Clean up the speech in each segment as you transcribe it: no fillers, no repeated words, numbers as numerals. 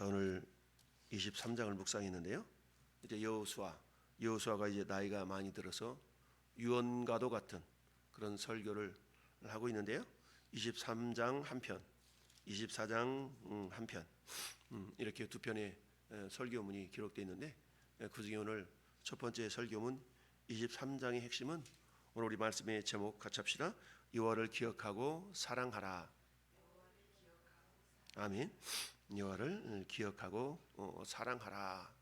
자, 오늘 23장을 묵상했는데요. 이제 여호수아가 이제 나이가 많이 들어서 유언과도 같은 그런 설교를 하고 있는데요. 23장 한 편, 24장 한 편, 이렇게 두 편의 설교문이 기록되어 있는데, 그 중에 오늘 첫 번째 설교문 23장의 핵심은 오늘 우리 말씀의 제목 같이 합시다. 여호와를 기억하고 사랑하라. 아멘. 여호와를 기억하고 사랑하라.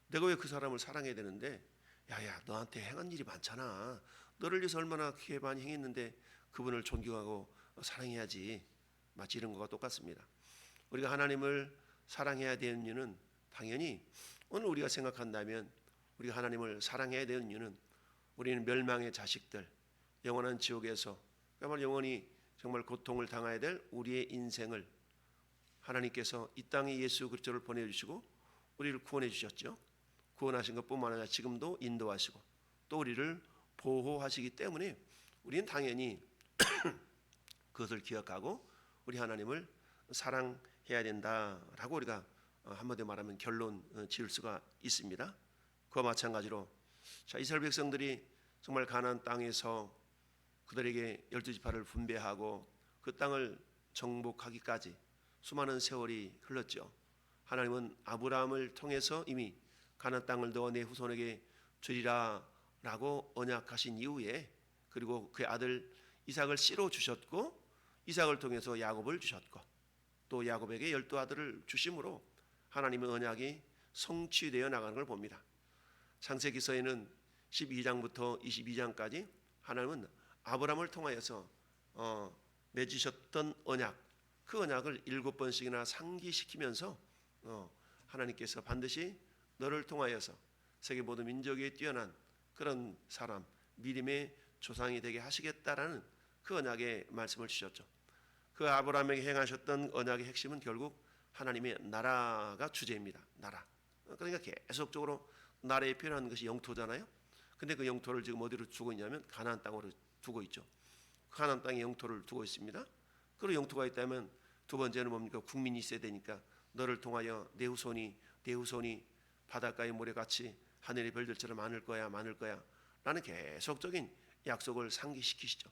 내가 왜 그 사람을 사랑해야 되는데, 야야 너한테 행한 일이 많잖아. 너를 위해서 얼마나 그렇게 많이 행했는데 그분을 존경하고 사랑해야지. 마치 이런 거가 똑같습니다. 우리가 하나님을 사랑해야 되는 이유는 당연히 오늘 우리가 생각한다면, 우리가 하나님을 사랑해야 되는 이유는 우리는 멸망의 자식들, 영원한 지옥에서 정말 영원히 정말 고통을 당해야 될 우리의 인생을 하나님께서 이 땅에 예수 그리스도를 보내주시고 우리를 구원해 주셨죠. 구원하신 것뿐만 아니라 지금도 인도하시고 또 우리를 보호하시기 때문에 우리는 당연히 그것을 기억하고 우리 하나님을 사랑해야 된다라고 우리가 한마디로 말하면 결론 지을 수가 있습니다. 그와 마찬가지로 자, 이스라엘 백성들이 정말 가나안 땅에서 그들에게 12지파를 분배하고 그 땅을 정복하기까지 수많은 세월이 흘렀죠. 하나님은 아브라함을 통해서 이미 가나안 땅을 너 내 후손에게 주리라 라고 언약하신 이후에, 그리고 그의 아들 이삭을 씨로 주셨고 이삭을 통해서 야곱을 주셨고 또 야곱에게 12아들을 주심으로 하나님의 언약이 성취되어 나가는 걸 봅니다. 창세기서에는 12장부터 22장까지 하나님은 아브라함을 통하여서 맺으셨던 언약, 그 언약을 7번씩이나 상기시키면서 하나님께서 반드시 너를 통하여서 세계 모든 민족에 뛰어난 그런 사람, 믿음의 조상이 되게 하시겠다라는 그 언약의 말씀을 주셨죠. 그 아브라함에게 행하셨던 언약의 핵심은 결국 하나님의 나라가 주제입니다. 나라. 그러니까 계속적으로 나라에 필요한 것이 영토잖아요. 근데 그 영토를 지금 어디로 두고 있냐면 가나안 땅으로 두고 있죠. 가나안 땅에 영토를 두고 있습니다. 그리고 영토가 있다면 두 번째는 뭡니까? 국민이 있어야 되니까 너를 통하여 내 후손이 바닷가의 모래같이 하늘의 별들처럼 많을 거야 라는 계속적인 약속을 상기시키시죠.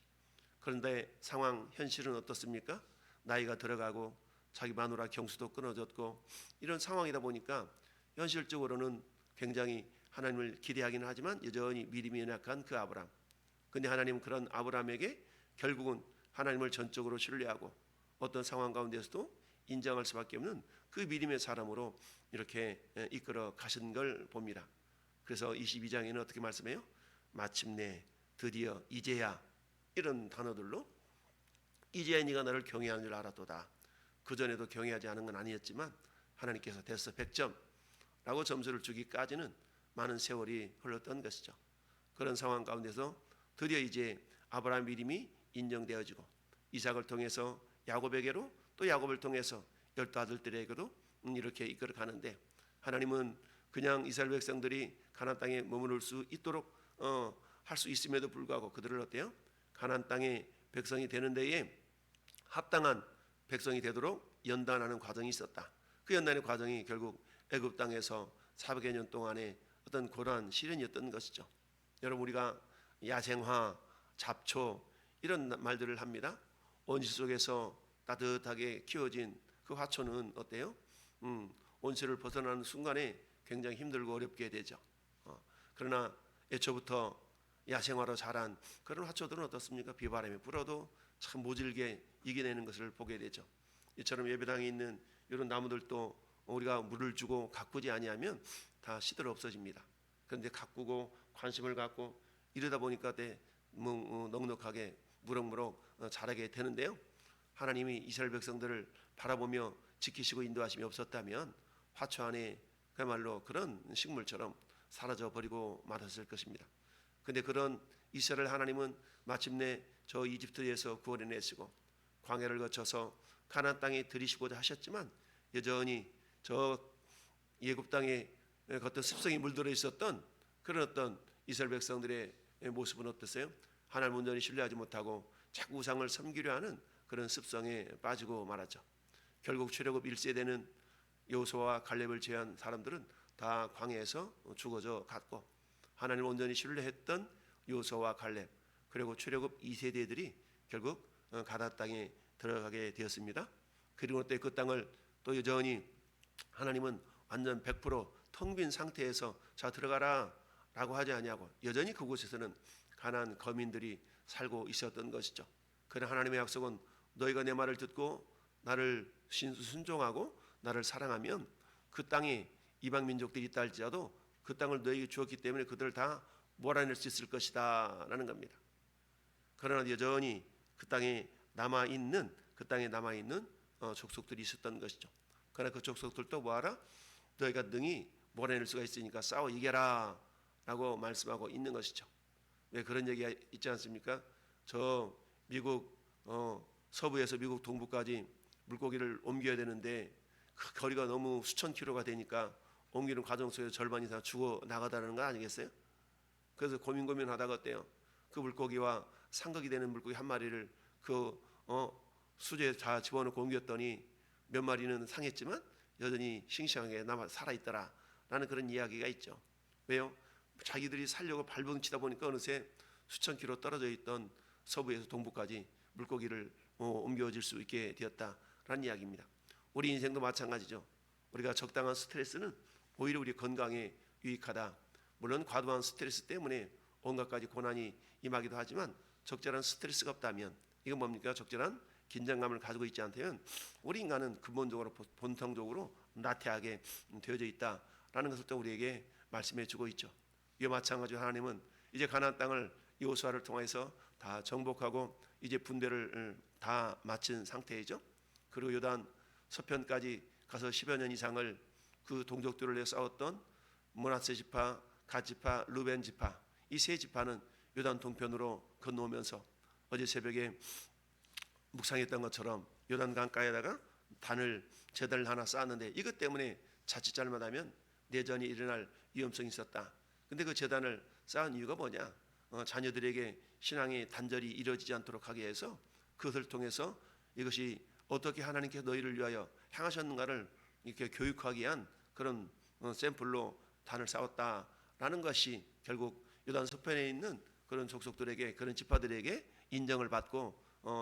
그런데 상황, 현실은 어떻습니까? 나이가 들어가고 자기 마누라 경수도 끊어졌고 이런 상황이다 보니까 현실적으로는 굉장히 하나님을 기대하기는 하지만 여전히 믿음이 연약한 그 아브라함. 근데 하나님은 그런 아브라함에게 결국은 하나님을 전적으로 신뢰하고 어떤 상황 가운데서도 인정할 수밖에 없는 그 믿음의 사람으로 이렇게 이끌어 가신 걸 봅니다. 그래서 22장에는 어떻게 말씀해요? 마침내, 드디어, 이제야, 이런 단어들로 이제야 네가 나를 경외하는 줄 알았도다. 그전에도 경외하지 않은 건 아니었지만 하나님께서 됐어 100점 라고 점수를 주기까지는 많은 세월이 흘렀던 것이죠. 그런 상황 가운데서 드디어 이제 아브라함 믿음이 인정되어지고 이삭을 통해서 야곱에게로 또 야곱을 통해서 12아들들에게도 이렇게 이끌어 가는데, 하나님은 그냥 이스라엘 백성들이 가나안 땅에 머무를 수 있도록 할 수 있음에도 불구하고 그들을 어때요? 가나안 땅의 백성이 되는 데에 합당한 백성이 되도록 연단하는 과정이 있었다. 그 연단의 과정이 결국 애굽 땅에서 400여 년 동안의 어떤 고난 시련이었던 것이죠. 여러분, 우리가 야생화, 잡초 이런 말들을 합니다. 온실 속에서 따뜻하게 키워진 그 화초는 어때요? 온실을 벗어나는 순간에 굉장히 힘들고 어렵게 되죠. 그러나 애초부터 야생화로 자란 그런 화초들은 어떻습니까? 비바람이 불어도 참 모질게 이겨내는 것을 보게 되죠. 이처럼 예배당에 있는 이런 나무들도 우리가 물을 주고 가꾸지 아니하면 다 시들어 없어집니다. 그런데 가꾸고 관심을 갖고 이러다 보니까 넉넉하게 무럭무럭 자라게 되는데요. 하나님이 이스라엘 백성들을 바라보며 지키시고 인도하심이 없었다면 화초 안에 그야말로 그런 식물처럼 사라져버리고 말았을 것입니다. 그런데 그런 이스라엘 하나님은 마침내 저 이집트에서 구원해내시고 광야를 거쳐서 가나안 땅에 들이시고자 하셨지만 여전히 저 예굽 땅에 어떤 습성이 물들어 있었던 그런 어떤 이스라엘 백성들의 모습은 어땠어요? 하나님 온전히 신뢰하지 못하고 자꾸 우상을 섬기려 하는 그런 습성에 빠지고 말았죠. 결국 출애굽 1세대는 여호수아와 갈렙을 제외한 사람들은 다 광야에서 죽어져 갔고, 하나님을 온전히 신뢰했던 여호수아와 갈렙 그리고 출애굽 2세대들이 결국 가나안 땅에 들어가게 되었습니다. 그리고 또 그 땅을 또 여전히 하나님은 완전 100%텅 빈 상태에서 자 들어가라 라고 하지 아니하고 여전히 그곳에서는 가나안 거민들이 살고 있었던 것이죠. 그러나 하나님의 약속은 너희가 내 말을 듣고 나를 순종하고 나를 사랑하면 그 땅에 이방 민족들이 있다 할지라도 그 땅을 너희에게 주었기 때문에 그들을 다 몰아낼 수 있을 것이다 라는 겁니다. 그러나 여전히 그 땅에 남아있는 족속들이 있었던 것이죠. 그러나 그 족속들도 뭐하라? 너희가 능히 몰아낼 수가 있으니까 싸워 이겨라 라고 말씀하고 있는 것이죠. 왜 그런 얘기가 있지 않습니까? 저 미국 서부에서 미국 동부까지 물고기를 옮겨야 되는데 그 거리가 너무 수천 킬로가 되니까 옮기는 과정 속에서 절반 이상 죽어 나가다는 거 아니겠어요? 그래서 고민하다가 어때요? 그 물고기와 상극이 되는 물고기 한 마리를 그 수조에 다 집어넣고 옮겼더니 몇 마리는 상했지만 여전히 싱싱하게 남아 살아있더라 라는 그런 이야기가 있죠. 왜요? 자기들이 살려고 발버둥치다 보니까 어느새 수천 킬로 떨어져 있던 서부에서 동부까지 물고기를 옮겨질 수 있게 되었다라는 이야기입니다. 우리 인생도 마찬가지죠. 우리가 적당한 스트레스는 오히려 우리 건강에 유익하다. 물론 과도한 스트레스 때문에 온갖 가지 고난이 임하기도 하지만 적절한 스트레스가 없다면 이건 뭡니까? 적절한 긴장감을 가지고 있지 않다면 우리 인간은 근본적으로 본성적으로 나태하게 되어져 있다라는 것을 또 우리에게 말씀해 주고 있죠. 이와 마찬가지로 하나님은 이제 가나안 땅을 여호수아를 통해서 다 정복하고 이제 분배를 다 마친 상태이죠. 그리고 요단 서편까지 가서 10여 년 이상을 그 동족들을 위해 싸웠던 므낫세 지파, 갓 지파, 루벤 지파 이 세 지파는 요단 동편으로 건너오면서 어제 새벽에 묵상했던 것처럼 요단 강가에다가 제단을 하나 쌓았는데 이것 때문에 자칫 잘못하면 내전이 일어날 위험성이 있었다. 근데 그 제단을 쌓은 이유가 뭐냐? 자녀들에게 신앙의 단절이 이루어지지 않도록 하기 위해서 그것을 통해서 이것이 어떻게 하나님께서 너희를 위하여 행하셨는가를 이렇게 교육하기 위한 그런 샘플로 단을 쌓았다라는 것이 결국 요단 서편에 있는 그런 족속들에게 그런 지파들에게 인정을 받고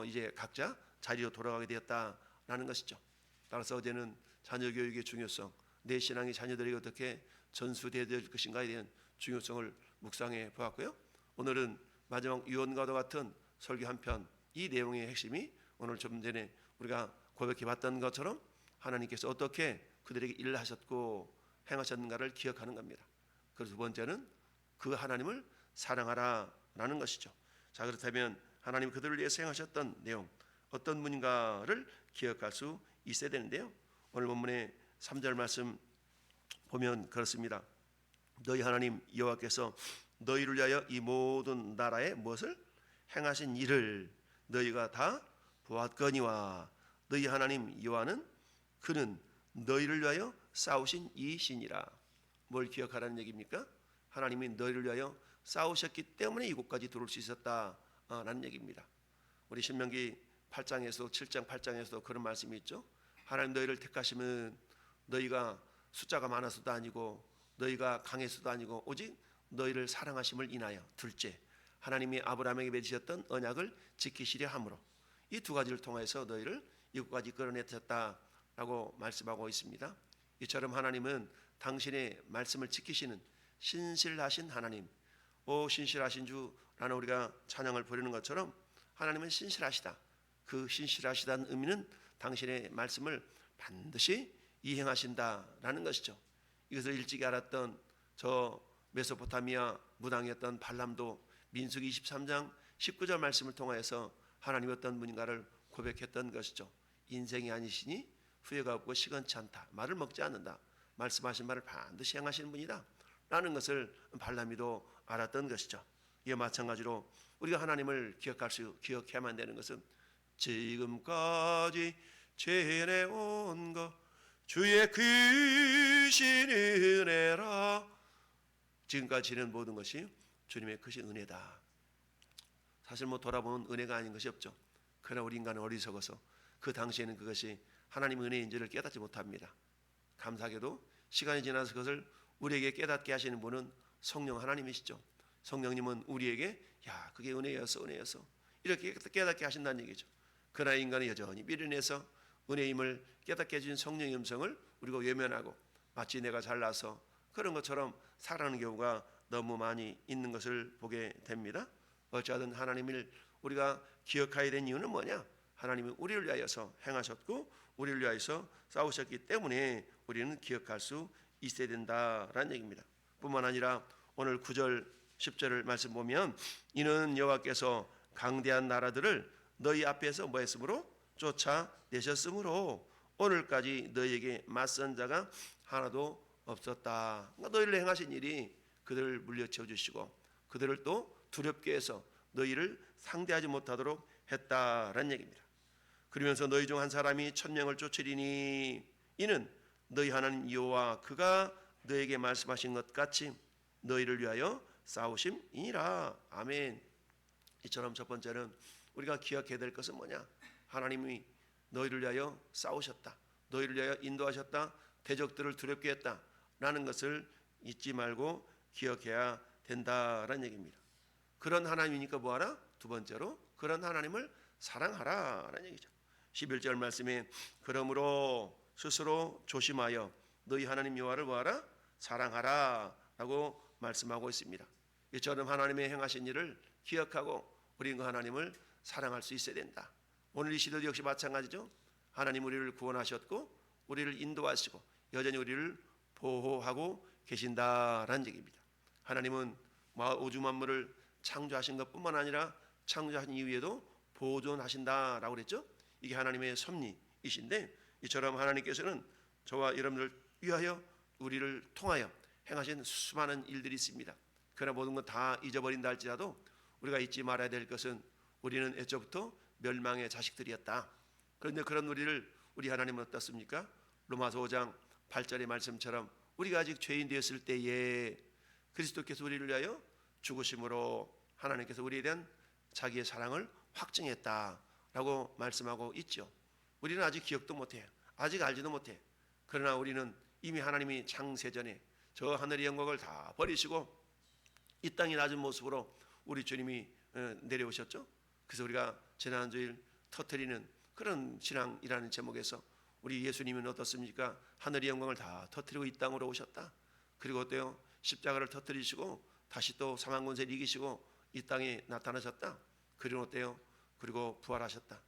이제 각자 자리로 돌아가게 되었다라는 것이죠. 따라서 어제는 자녀 교육의 중요성, 내 신앙이 자녀들에게 어떻게 전수되어질 것인가에 대한 중요성을 묵상해 보았고요. 오늘은 마지막 유언과도 같은 설교 한 편, 이 내용의 핵심이 오늘 좀 전에 우리가 고백해 봤던 것처럼 하나님께서 어떻게 그들에게 일을 하셨고 행하셨는가를 기억하는 겁니다. 그래서 두 번째는 그 하나님을 사랑하라라는 것이죠. 자, 그렇다면 하나님 그들을 위해서 행하셨던 내용 어떤 분인가를 기억할 수 있어야 되는데요. 오늘 본문의 3절 말씀 보면 그렇습니다. 너희 하나님 여호와께서 너희를 위하여 이 모든 나라에 무엇을 행하신 일을 너희가 다 보았거니와 너희 하나님 여호와는 그는 너희를 위하여 싸우신 이신이라. 뭘 기억하라는 얘기입니까? 하나님이 너희를 위하여 싸우셨기 때문에 이곳까지 들어올 수 있었다라는 얘기입니다. 우리 신명기 8장에서 7장 8장에서도 그런 말씀이 있죠. 하나님 너희를 택하시면 너희가 숫자가 많아서도 아니고 너희가 강해서도 아니고 오직 너희를 사랑하심을 인하여 둘째 하나님이 아브라함에게 맺으셨던 언약을 지키시려 함으로 이 두 가지를 통해서 너희를 이곳까지 끌어내셨다라고 말씀하고 있습니다. 이처럼 하나님은 당신의 말씀을 지키시는 신실하신 하나님, 오 신실하신 주라는 우리가 찬양을 부르는 것처럼 하나님은 신실하시다. 그 신실하시다는 의미는 당신의 말씀을 반드시 이행하신다라는 것이죠. 이것을 일찍이 알았던 저 메소포타미아 무당이었던 발람도 민수기 23장 19절 말씀을 통하여서 하나님이 어떤 분인가를 고백했던 것이죠. 인생이 아니시니 후회가 없고 시건치 않다. 말을 먹지 않는다. 말씀하신 말을 반드시 행하시는 분이다 라는 것을 발람이도 알았던 것이죠. 이와 마찬가지로 우리가 하나님을 기억해야만 되는 것은 지금까지 지내온 것 주의 크신 은혜라. 지금까지 지낸 모든 것이 주님의 크신 은혜다. 사실 돌아보면 은혜가 아닌 것이 없죠. 그러나 우리 인간은 어리석어서 그 당시에는 그것이 하나님의 은혜인지를 깨닫지 못합니다. 감사하게도 시간이 지나서 그것을 우리에게 깨닫게 하시는 분은 성령 하나님이시죠. 성령님은 우리에게 야 그게 은혜였어 이렇게 깨닫게 하신다는 얘기죠. 그러나 인간은 여전히 미련해서 은혜임을 깨닫게 해주신 성령의 음성을 우리가 외면하고 마치 내가 잘나서 그런 것처럼 살아가는 경우가 너무 많이 있는 것을 보게 됩니다. 어찌하든 하나님을 우리가 기억해야 되는 이유는 뭐냐? 하나님이 우리를 위하여서 행하셨고 우리를 위하여서 싸우셨기 때문에 우리는 기억할 수 있어야 된다라는 얘기입니다. 뿐만 아니라 오늘 9절 10절을 말씀 보면 이는 여호와께서 강대한 나라들을 너희 앞에서 뭐 했으므로? 쫓아내셨으므로 오늘까지 너희에게 맞선 자가 하나도 없었다. 그러니까 너희를 행하신 일이 그들을 물리쳐 주시고 그들을 또 두렵게 해서 너희를 상대하지 못하도록 했다라는 얘기입니다. 그러면서 너희 중 한 사람이 1000명을 쫓으리니 이는 너희 하나님 여호와 그가 너에게 말씀하신 것 같이 너희를 위하여 싸우심이니라. 아멘. 이처럼 첫 번째는 우리가 기억해야 될 것은 뭐냐? 하나님이 너희를 위하여 싸우셨다. 너희를 위하여 인도하셨다. 대적들을 두렵게 했다라는 것을 잊지 말고 기억해야 된다라는 얘기입니다. 그런 하나님이니까 뭐하라? 두 번째로 그런 하나님을 사랑하라라는 얘기죠. 11절 말씀에 그러므로 스스로 조심하여 너희 하나님 여호와를 뭐하라? 사랑하라라고 말씀하고 있습니다. 이처럼 하나님의 행하신 일을 기억하고 우리는 그 하나님을 사랑할 수 있어야 된다. 오늘 이 시대도 역시 마찬가지죠. 하나님 우리를 구원하셨고 우리를 인도하시고 여전히 우리를 보호하고 계신다라는 얘기입니다. 하나님은 우주 만물을 창조하신 것뿐만 아니라 창조하신 이후에도 보존하신다라고 그랬죠. 이게 하나님의 섭리이신데 이처럼 하나님께서는 저와 여러분들 위하여 우리를 통하여 행하신 수많은 일들이 있습니다. 그러나 모든 것 다 잊어버린다 할지라도 우리가 잊지 말아야 될 것은 우리는 애초부터 멸망의 자식들이었다. 그런데 그런 우리를 우리 하나님은 어떻습니까? 로마서 5장 8절의 말씀처럼 우리가 아직 죄인 되었을 때에 그리스도께서 우리를 위하여 죽으심으로 하나님께서 우리에 대한 자기의 사랑을 확증했다라고 말씀하고 있죠. 우리는 아직 기억도 못해요. 아직 알지도 못해. 그러나 우리는 이미 하나님이 창세전에 저 하늘의 영광을 다 버리시고 이 땅의 낮은 모습으로 우리 주님이 내려오셨죠. 그래서 우리가 지난주일 터뜨리는 그런 신앙이라는 제목에서 우리 예수님은 어떻습니까? 하늘의 영광을 다 터뜨리고 이 땅으로 오셨다. 그리고 어때요? 십자가를 터뜨리시고 다시 또 사망 권세를 이기시고 이 땅에 나타나셨다. 그리고 어때요? 그리고 부활하셨다.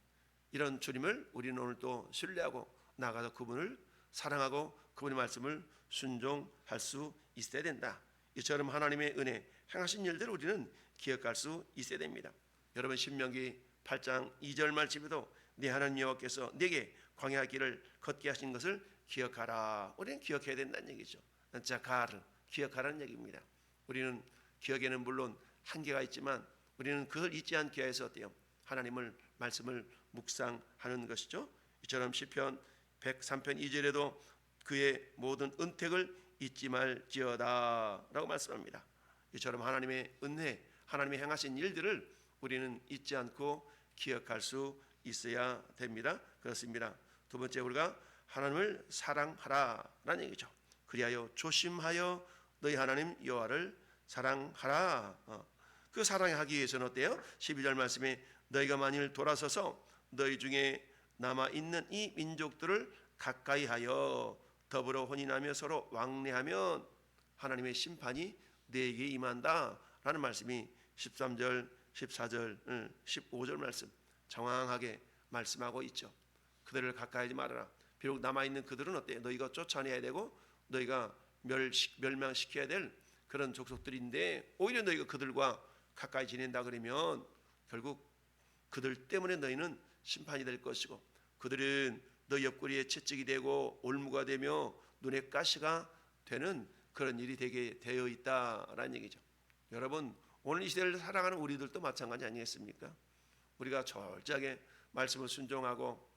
이런 주님을 우리는 오늘 또 신뢰하고 나아가서 그분을 사랑하고 그분의 말씀을 순종할 수 있어야 된다. 이처럼 하나님의 은혜 행하신 일들을 우리는 기억할 수 있어야 됩니다. 여러분 신명기 8장 2절 말씀에도 네 하나님 여호와께서 네게 광야 길을 걷게 하신 것을 기억하라. 우리는 기억해야 된다는 얘기죠. 자카르 기억하라는 얘기입니다. 우리는 기억에는 물론 한계가 있지만 우리는 그걸 잊지 않게 해서 어때요? 하나님을 말씀을 묵상하는 것이죠. 이처럼 시편 103편 2절에도 그의 모든 은택을 잊지 말지어다 라고 말씀합니다. 이처럼 하나님의 은혜, 하나님의 행하신 일들을 우리는 잊지 않고 기억할 수 있어야 됩니다. 그렇습니다. 두 번째 우리가 하나님을 사랑하라라는 얘기죠. 그리하여 조심하여 너희 하나님 여호와를 사랑하라. 그 사랑하기 위해서는 어때요? 12절 말씀에 너희가 만일 돌아서서 너희 중에 남아있는 이 민족들을 가까이 하여 더불어 혼인하며 서로 왕래하면 하나님의 심판이 너에게 임한다 라는 말씀이 13절, 14절, 15절 말씀 정확하게 말씀하고 있죠. 그들을 가까이 하지 말아라. 비록 남아있는 그들은 어때요? 너희가 쫓아내야 되고 너희가 멸망시켜야 될 그런 족속들인데 오히려 너희가 그들과 가까이 지낸다 그러면 결국 그들 때문에 너희는 심판이 될 것이고 그들은 너희 옆구리에 채찍이 되고 올무가 되며 눈에 가시가 되는 그런 일이 되게 되어 있다라는 얘기죠. 여러분 오늘 이 시대를 살아가는 우리들도 마찬가지 아니겠습니까? 우리가 철저하게 말씀을 순종하고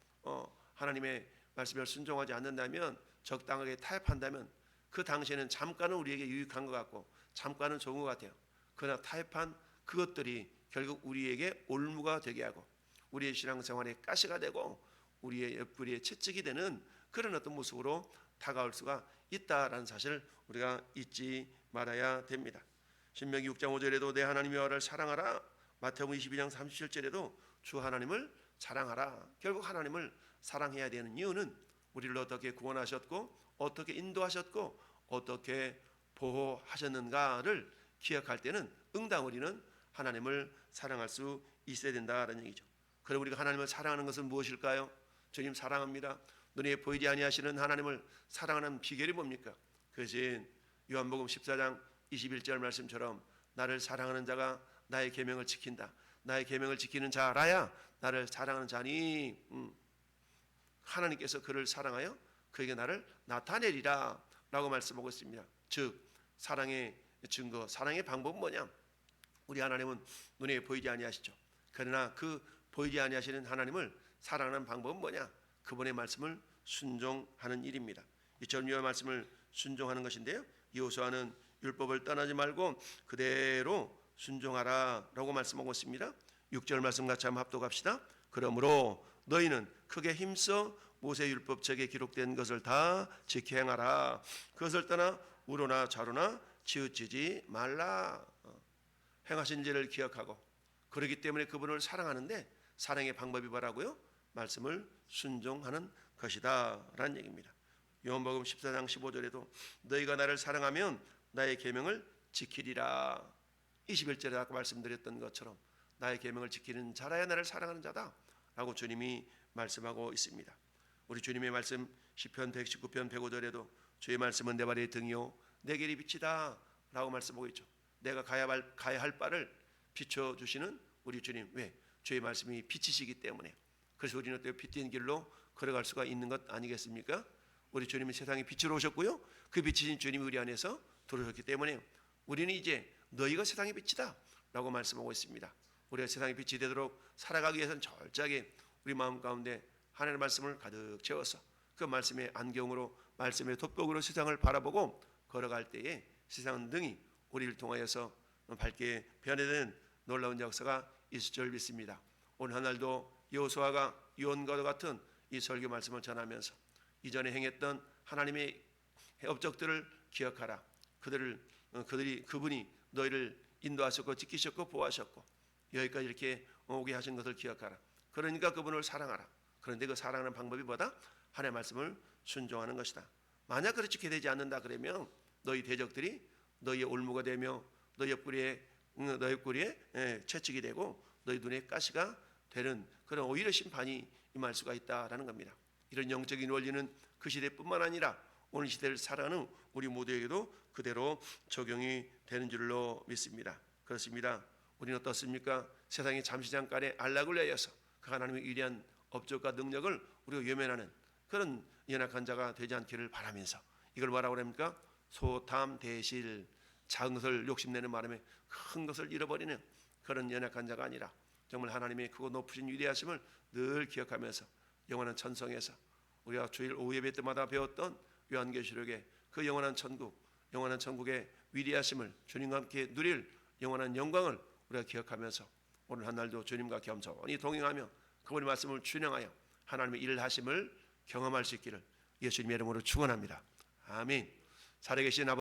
하나님의 말씀을 순종하지 않는다면 적당하게 타협한다면 그 당시에는 잠깐은 우리에게 유익한 것 같고 잠깐은 좋은 것 같아요. 그러나 타협한 그것들이 결국 우리에게 올무가 되게 하고 우리의 신앙생활에 가시가 되고 우리의 옆구리에 채찍이 되는 그런 어떤 모습으로 다가올 수가 있다라는 사실을 우리가 잊지 말아야 됩니다. 신명기 6장 5절에도 내 하나님 여호와를 사랑하라. 마태복음 22장 37절에도 주 하나님을 사랑하라. 결국 하나님을 사랑해야 되는 이유는 우리를 어떻게 구원하셨고 어떻게 인도하셨고 어떻게 보호하셨는가를 기억할 때는 응당 우리는 하나님을 사랑할 수 있어야 된다는 얘기죠. 그럼 우리가 하나님을 사랑하는 것은 무엇일까요? 주님 사랑합니다. 눈에 보이지 아니하시는 하나님을 사랑하는 비결이 뭡니까? 그것이 요한복음 14장 21절 말씀처럼 나를 사랑하는 자가 나의 계명을 지킨다. 나의 계명을 지키는 자라야 나를 사랑하는 자니 하나님께서 그를 사랑하여 그에게 나를 나타내리라 라고 말씀하고 있습니다. 즉 사랑의 증거, 사랑의 방법은 뭐냐? 우리 하나님은 눈에 보이지 아니하시죠. 그러나 그 보이지 아니하시는 하나님을 사랑하는 방법은 뭐냐? 그분의 말씀을 순종하는 일입니다. 이처럼 이 말씀을 순종하는 것인데요, 여호수아는 율법을 떠나지 말고 그대로 순종하라 라고 말씀하고 있습니다. 6절 말씀 같이 한번 합독합시다. 그러므로 너희는 크게 힘써 모세 율법책에 기록된 것을 다 지켜 행하라. 그것을 떠나 우로나 좌로나 치우치지 말라. 행하신 일을 기억하고, 그렇기 때문에 그분을 사랑하는데 사랑의 방법이 뭐라고요? 말씀을 순종하는 것이다 라는 얘기입니다. 요한복음 14장 15절에도 너희가 나를 사랑하면 나의 계명을 지키리라. 21절에 아까 말씀드렸던 것처럼 나의 계명을 지키는 자라야 나를 사랑하는 자다 라고 주님이 말씀하고 있습니다. 우리 주님의 말씀 시편 119편 105절에도 주의 말씀은 내 발의 등이요 내 길이 빛이다 라고 말씀하고 있죠. 내가 가야 할 바를 비춰주시는 우리 주님. 왜? 주의 말씀이 빛이시기 때문에. 그래서 우리는 또 빛된 길로 걸어갈 수가 있는 것 아니겠습니까? 우리 주님이 세상에 빛으로 오셨고요, 그 빛이신 주님이 우리 안에서 들어오셨기 때문에 우리는 이제 너희가 세상의 빛이다 라고 말씀하고 있습니다. 우리가 세상의 빛이 되도록 살아가기 위해서는 철저하게 우리 마음 가운데 하나님의 말씀을 가득 채워서 그 말씀의 안경으로, 말씀의 돋보기로 세상을 바라보고 걸어갈 때에 세상은 능히 우리를 통하여서 밝게 변화되는 놀라운 역사가 있을 줄 믿습니다. 오늘 하늘도 여호수아가 유언과도 같은 이 설교 말씀을 전하면서 이전에 행했던 하나님의 업적들을 기억하라. 그분이 너희를 인도하셨고 지키셨고 보호하셨고 여기까지 이렇게 오게 하신 것을 기억하라. 그러니까 그분을 사랑하라. 그런데 그 사랑하는 방법이 뭐다? 하나님의 말씀을 순종하는 것이다. 만약 그렇게 되지 않는다 그러면 너희 대적들이 너희의 올무가 되며 너희 옆구리에 채찍이 되고 너희 눈에 가시가 되는 그런 오히려 심판이 임할 수가 있다라는 겁니다. 이런 영적인 원리는 그 시대뿐만 아니라 오늘 시대를 살아가는 우리 모두에게도 그대로 적용이 되는 줄로 믿습니다. 그렇습니다. 우리는 어떻습니까? 세상의 잠시 잠깐의 안락을 내어서 그 하나님의 위대한 업적과 능력을 우리가 외면하는 그런 연약한 자가 되지 않기를 바라면서, 이걸 뭐라고 합니까? 소탐대실, 작은 것을 욕심내는 바람에 큰 것을 잃어버리는 그런 연약한 자가 아니라 정말 하나님의 크고 높으신 위대하심을 늘 기억하면서 영원한 천성에서 우리가 주일 오후 예배 때마다 배웠던 요한계시록의 그 영원한 천국, 영원한 천국의 위대하심을 주님과 함께 누릴 영원한 영광을 우리가 기억하면서 오늘 한 날도 주님과 겸손히 동행하며 그분의 말씀을 준행하여 하나님의 일을 하심을 경험할 수 있기를 예수님의 이름으로 축원합니다. 아멘. 살아계신 아버지